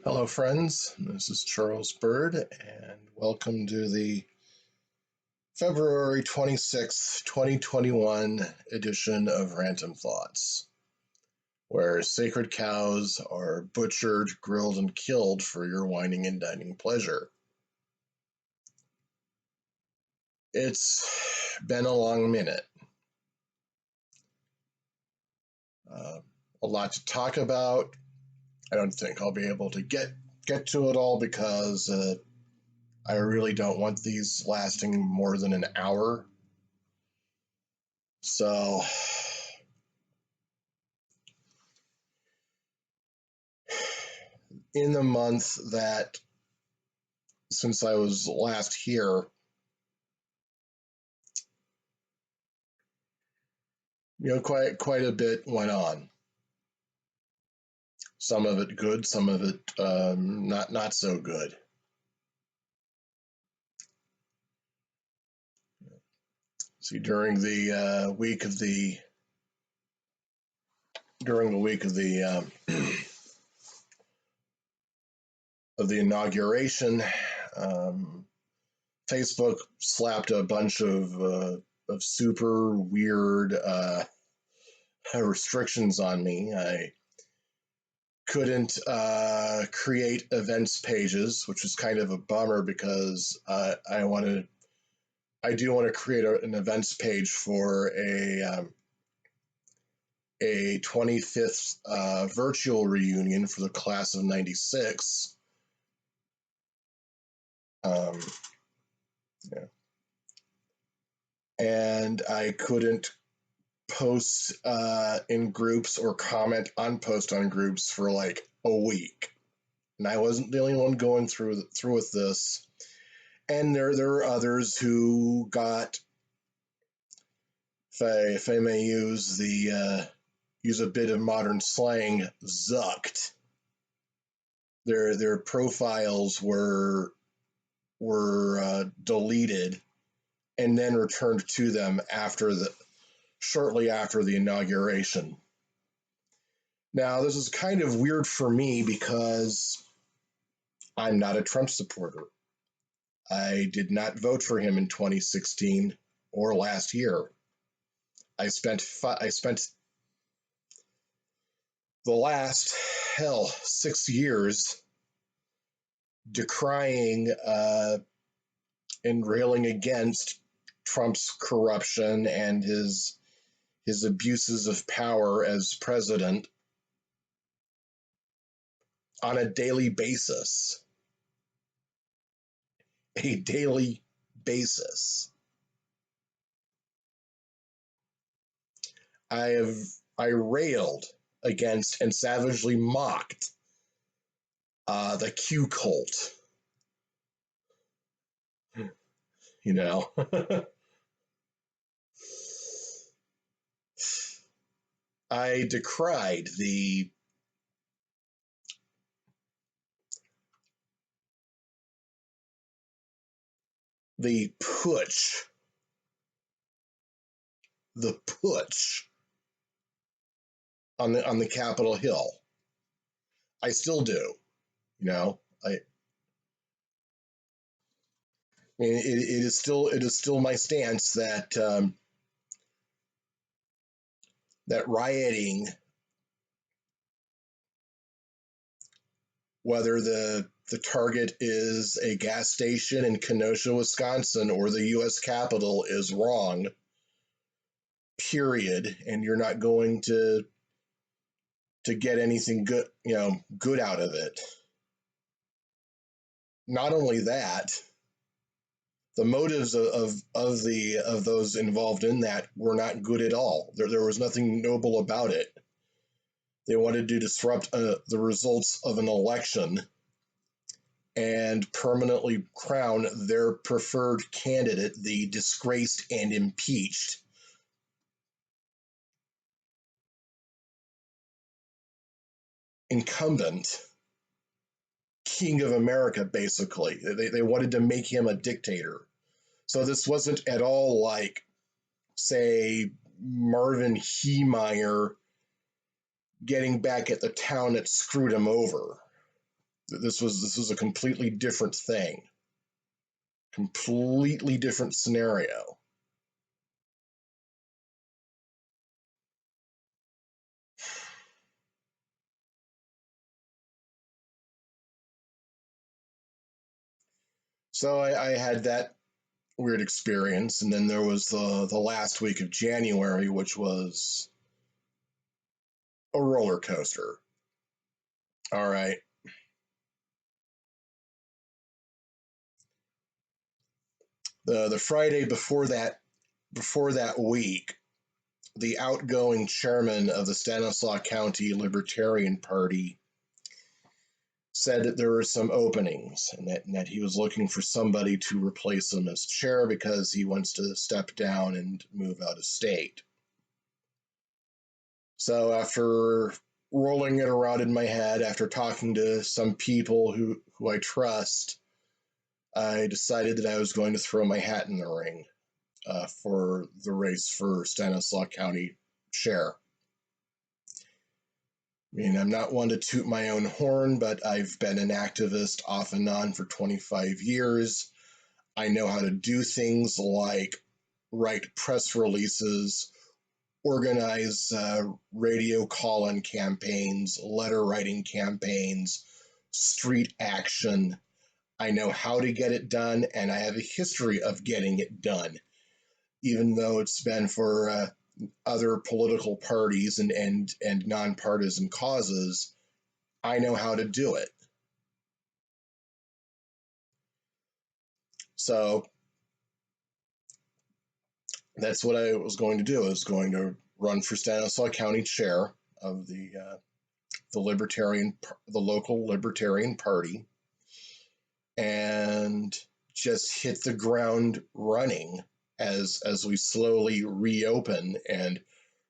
Hello, friends. This is Charles Bird, and welcome to the February 26th, 2021 edition of Rant-Om Thoughts, where sacred cows are butchered, grilled, and killed for your wining and dining pleasure. It's been a long minute. A lot to talk about. I don't think I'll be able to get to it all because I really don't want these lasting more than an hour. So, in the month that since I was last here, quite a bit went on. Some of it good, some of it not so good. See, during the week of the of the inauguration, Facebook slapped a bunch of super weird restrictions on me. I couldn't create events pages, which was kind of a bummer because I do want to create an events page for a 25th virtual reunion for the class of '96. Yeah. And I couldn't post in groups or comment on post on groups for like a week. And I wasn't the only one going through with this. And there are others who got, if I may use a bit of modern slang, zucked. Their profiles were deleted and then returned to them shortly after the inauguration. Now, this is kind of weird for me because I'm not a Trump supporter. I did not vote for him in 2016 or last year. I spent the last 6 years decrying and railing against Trump's corruption and his abuses of power as president on a daily basis. A daily basis. I railed against and savagely mocked the Q cult. You know. I decried the putsch, on the Capitol Hill. I still do. I mean, it is still my stance that that rioting, whether the target is a gas station in Kenosha, Wisconsin, or the U.S. Capitol, is wrong. Period. And you're not going to get anything good out of it. Not only that, the motives of those involved in that were not good at all. There was nothing noble about it. They wanted to disrupt the results of an election and permanently crown their preferred candidate, the disgraced and impeached incumbent king of America, basically. They wanted to make him a dictator. So this wasn't at all like, say, Marvin Heemeyer getting back at the town that screwed him over. This was a completely different thing, completely different scenario. So I had that weird experience, and then there was the last week of January, which was a roller coaster. All right, the Friday before that week, the outgoing chairman of the Stanislaus County Libertarian Party said that there were some openings, and that he was looking for somebody to replace him as chair because he wants to step down and move out of state. So after rolling it around in my head, after talking to some people who I trust, I decided that I was going to throw my hat in the ring for the race for Stanislaus County chair. I mean, I'm not one to toot my own horn, but I've been an activist off and on for 25 years. I know how to do things like write press releases, organize radio call-in campaigns, letter writing campaigns, street action. I know how to get it done, and I have a history of getting it done, even though it's been for other political parties and nonpartisan causes. I know how to do it. So that's what I was going to do. I was going to run for Stanislaus County chair of the local Libertarian Party, and just hit the ground running as we slowly reopen and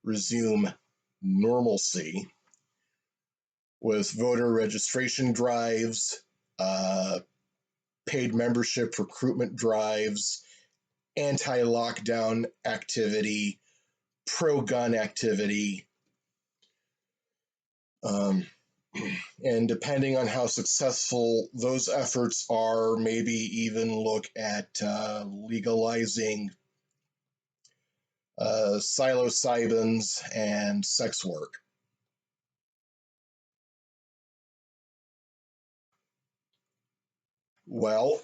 resume normalcy with voter registration drives, uh, paid membership recruitment drives, anti-lockdown activity, pro-gun activity. Um, and depending on how successful those efforts are, maybe even look at legalizing psilocybins and sex work. Well,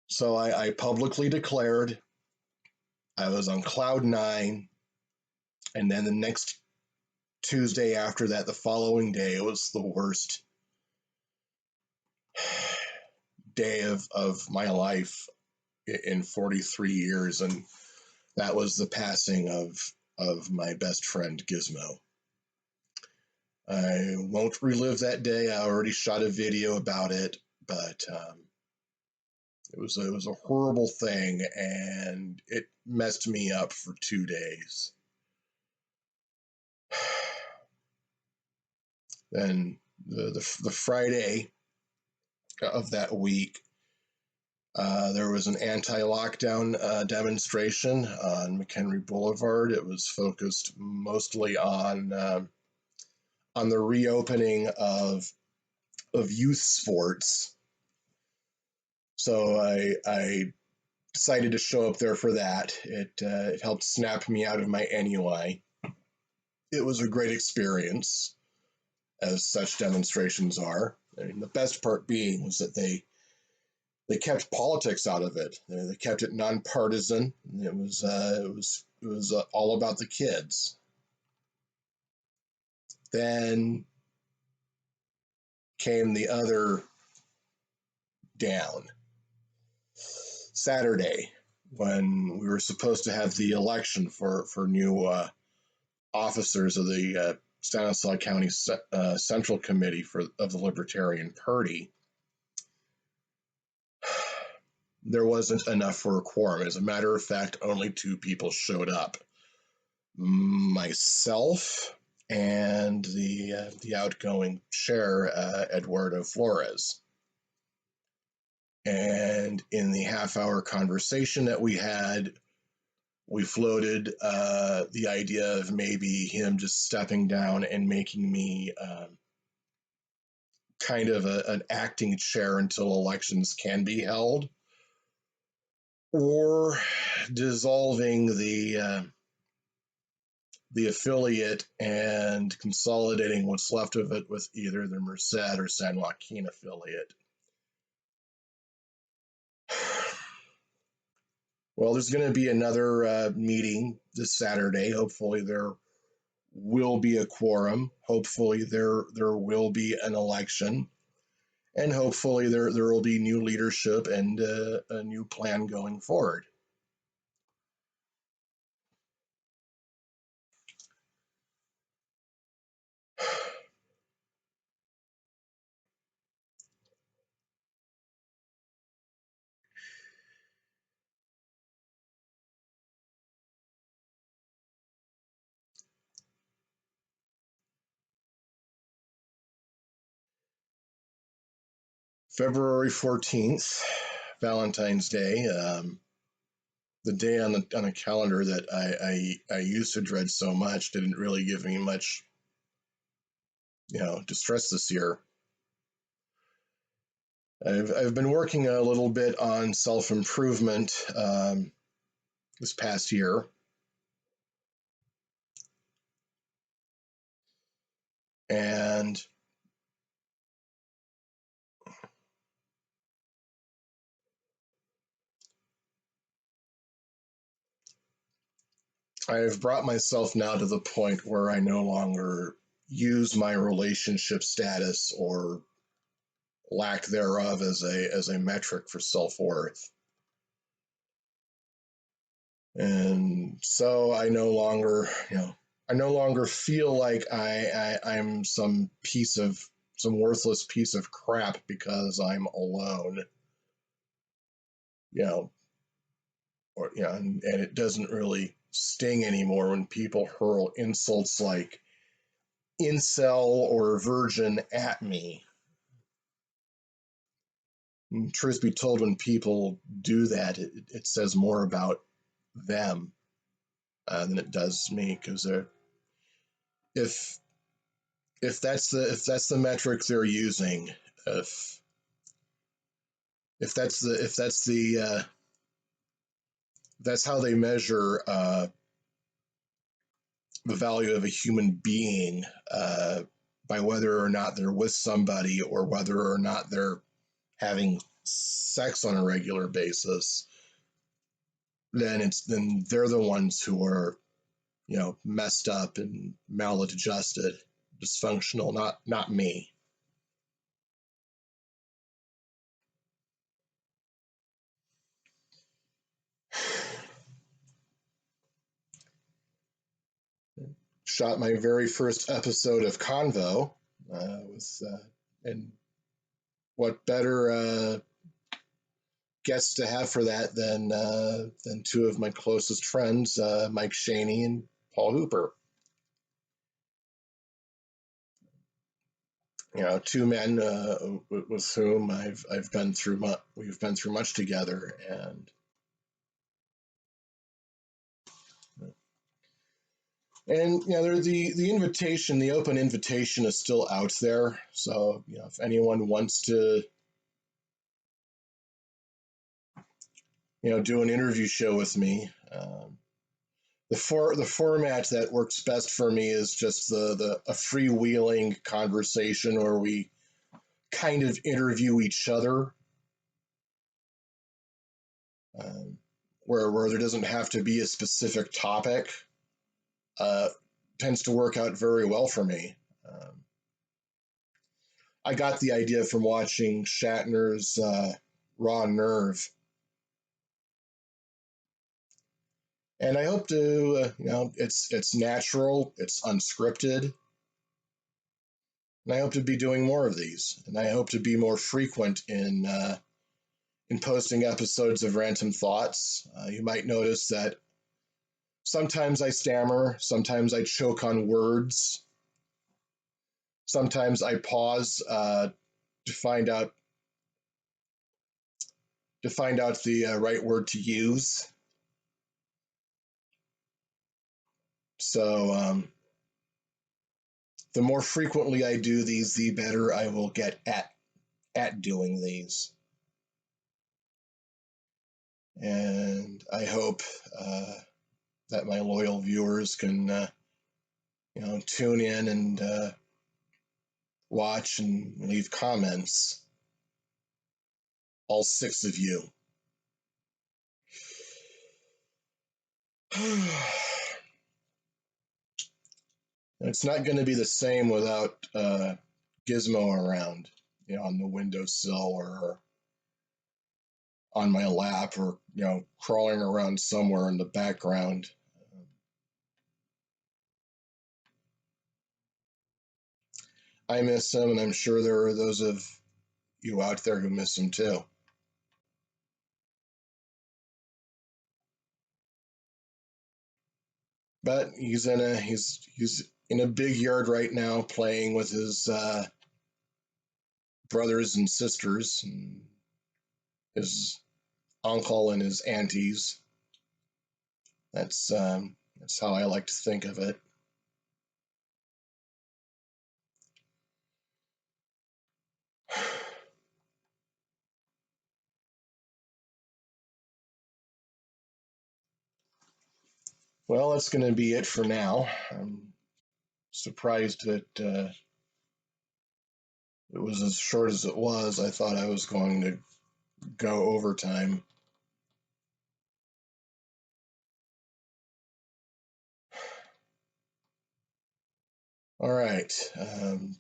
so I publicly declared I was on cloud nine, and then the next Tuesday after that, the following day, it was the worst day of my life in 43 years, and that was the passing of my best friend Gizmo. I won't relive that day. I already shot a video about it, but it was a horrible thing, and it messed me up for 2 days. Then the Friday of that week, there was an anti-lockdown demonstration on McHenry Boulevard. It was focused mostly on the reopening of youth sports. So I decided to show up there for that. It helped snap me out of my ennui. It was a great experience, as such demonstrations are. I mean, the best part being was that they kept politics out of it. They kept it nonpartisan. It was all about the kids. Then came the other down. Saturday, when we were supposed to have the election for new officers of the Stanislaus County Central Committee of the Libertarian Party, there wasn't enough for a quorum. As a matter of fact, only 2 people showed up: myself and the outgoing chair, Eduardo Flores. And in the half-hour conversation that we had, we floated the idea of maybe him just stepping down and making me kind of an acting chair until elections can be held, or dissolving the affiliate and consolidating what's left of it with either the Merced or San Joaquin affiliate. Well, there's going to be another meeting this Saturday. Hopefully, there will be a quorum. Hopefully, there will be an election, and hopefully, there will be new leadership and a new plan going forward. February 14th, Valentine's Day, the day on a calendar that I used to dread so much, didn't really give me much, distress this year. I've been working a little bit on self improvement this past year, and I've brought myself now to the point where I no longer use my relationship status or lack thereof as a metric for self worth. And so I no longer feel like I'm some worthless piece of crap because I'm alone. You know, and it doesn't really sting anymore when people hurl insults like incel or virgin at me. And truth be told, when people do that, it says more about them than it does me, because if that's the metric they're using, if that's how they measure the value of a human being, by whether or not they're with somebody or whether or not they're having sex on a regular basis, then they're the ones who are, messed up and maladjusted, dysfunctional, not me. Shot my very first episode of Convo and what better guests to have for that than two of my closest friends, Mike Shaney and Paul Hooper. Two men with whom we've been through much together, and the invitation, the open invitation, is still out there. So if anyone wants to do an interview show with me, the format that works best for me is just a freewheeling conversation, or we kind of interview each other, where there doesn't have to be a specific topic. Tends to work out very well for me. I got the idea from watching Shatner's Raw Nerve, and I hope to, it's natural, it's unscripted, and I hope to be doing more of these, and I hope to be more frequent in posting episodes of Random Thoughts. You might notice that sometimes I stammer, sometimes I choke on words, sometimes I pause to find out the right word to use. So the more frequently I do these, the better I will get at doing these. And I hope that my loyal viewers can, tune in and watch and leave comments. All 6 of you. It's not going to be the same without Gizmo around, on the windowsill or on my lap or, crawling around somewhere in the background. I miss him, and I'm sure there are those of you out there who miss him too. But he's in a big yard right now, playing with his brothers and sisters, and his uncle and his aunties. That's how I like to think of it. Well, that's going to be it for now. I'm surprised that it was as short as it was. I thought I was going to go overtime. All right.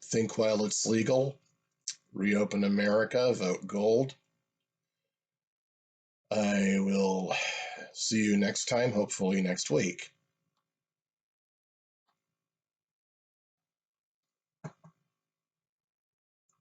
Think while it's legal. Reopen America. Vote gold. I will see you next time, hopefully next week.